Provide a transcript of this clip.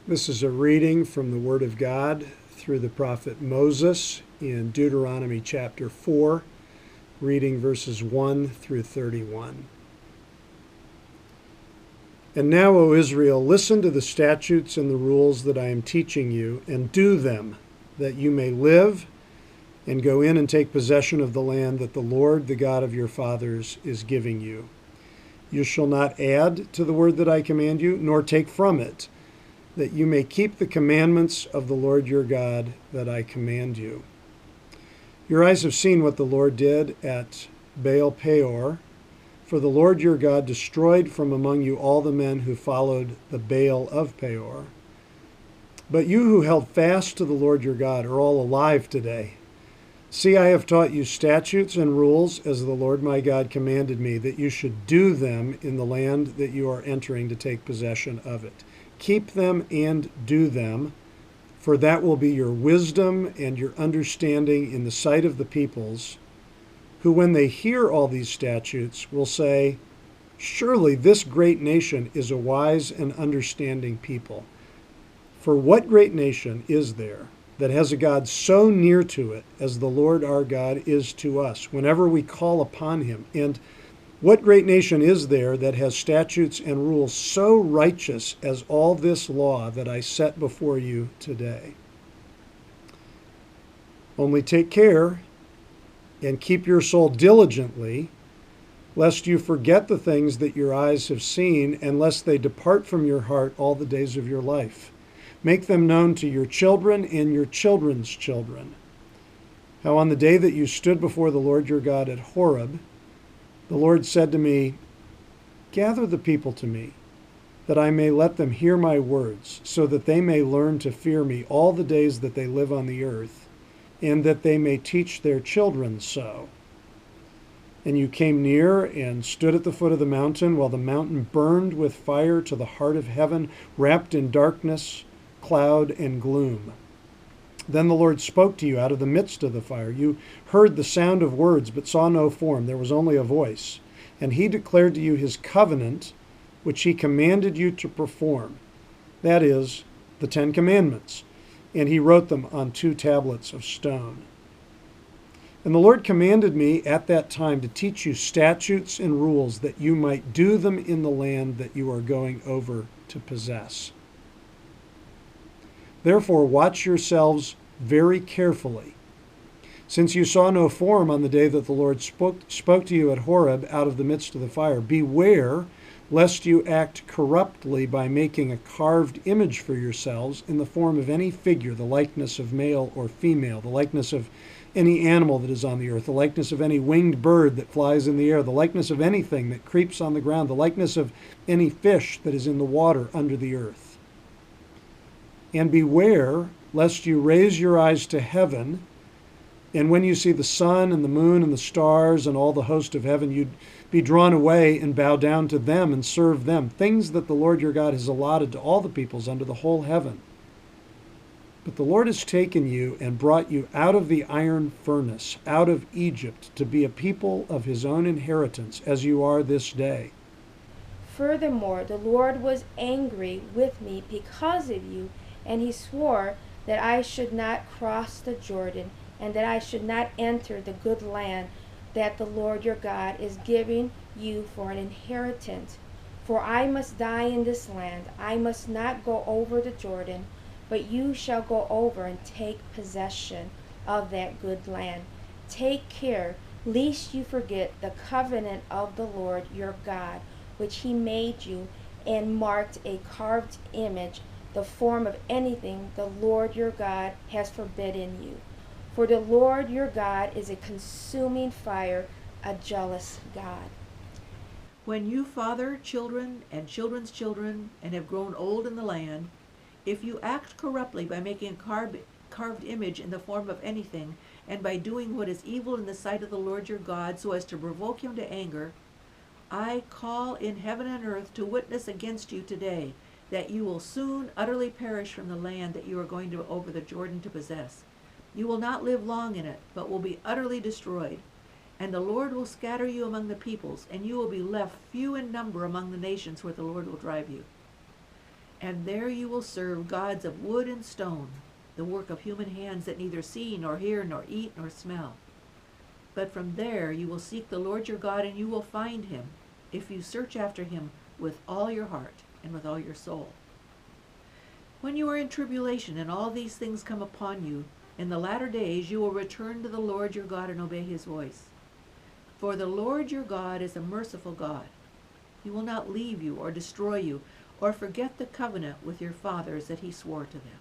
This is a reading from the Word of God through the prophet Moses in Deuteronomy chapter 4, reading verses 1 through 31. And now, O Israel, listen to the statutes and the rules that I am teaching you, and do them, that you may live and go in and take possession of the land that the Lord, the God of your fathers, is giving you. You shall not add to the word that I command you, nor take from it, that you may keep the commandments of the Lord your God that I command you. Your eyes have seen what the Lord did at Baal Peor, for the Lord your God destroyed from among you all the men who followed the Baal of Peor. But you who held fast to the Lord your God are all alive today. See, I have taught you statutes and rules as the Lord my God commanded me, that you should do them in the land that you are entering to take possession of it. Keep them and do them, for that will be your wisdom and your understanding in the sight of the peoples, who when they hear all these statutes will say, surely this great nation is a wise and understanding people. For what great nation is there that has a God so near to it as the Lord our God is to us whenever we call upon him? And what great nation is there that has statutes and rules so righteous as all this law that I set before you today? Only take care and keep your soul diligently, lest you forget the things that your eyes have seen, and lest they depart from your heart all the days of your life. Make them known to your children and your children's children. How on the day that you stood before the Lord your God at Horeb, the Lord said to me, gather the people to me, that I may let them hear my words, so that they may learn to fear me all the days that they live on the earth, and that they may teach their children so. And you came near and stood at the foot of the mountain, while the mountain burned with fire to the heart of heaven, wrapped in darkness, cloud, and gloom. Then the Lord spoke to you out of the midst of the fire. You heard the sound of words, but saw no form. There was only a voice. And he declared to you his covenant, which he commanded you to perform. That is, the 10 Commandments. And he wrote them on 2 tablets of stone. And the Lord commanded me at that time to teach you statutes and rules, that you might do them in the land that you are going over to possess. Therefore, watch yourselves very carefully. Since you saw no form on the day that the Lord spoke to you at Horeb out of the midst of the fire, beware lest you act corruptly by making a carved image for yourselves in the form of any figure, the likeness of male or female, the likeness of any animal that is on the earth, the likeness of any winged bird that flies in the air, the likeness of anything that creeps on the ground, the likeness of any fish that is in the water under the earth. And beware lest you raise your eyes to heaven, and when you see the sun and the moon and the stars and all the host of heaven, you'd be drawn away and bow down to them and serve them, things that the Lord your God has allotted to all the peoples under the whole heaven. But the Lord has taken you and brought you out of the iron furnace, out of Egypt, to be a people of his own inheritance, as you are this day. Furthermore, the Lord was angry with me because of you, and he swore that I should not cross the Jordan, and that I should not enter the good land that the Lord your God is giving you for an inheritance. For I must die in this land. I must not go over the Jordan, but you shall go over and take possession of that good land. Take care, lest you forget the covenant of the Lord your God, which he made you, and marked a carved image, the form of anything the Lord your God has forbidden you. For the Lord your God is a consuming fire, a jealous God. When you father children and children's children, and have grown old in the land, if you act corruptly by making a carved image in the form of anything, and by doing what is evil in the sight of the Lord your God, so as to provoke him to anger, I call in heaven and earth to witness against you today, that you will soon utterly perish from the land that you are going to over the Jordan to possess. You will not live long in it, but will be utterly destroyed. And the Lord will scatter you among the peoples, and you will be left few in number among the nations where the Lord will drive you. And there you will serve gods of wood and stone, the work of human hands that neither see nor hear nor eat nor smell. But from there you will seek the Lord your God, and you will find him, if you search after him with all your heart and with all your soul. When you are in tribulation and all these things come upon you, in the latter days you will return to the Lord your God and obey his voice. For the Lord your God is a merciful God. He will not leave you or destroy you or forget the covenant with your fathers that he swore to them.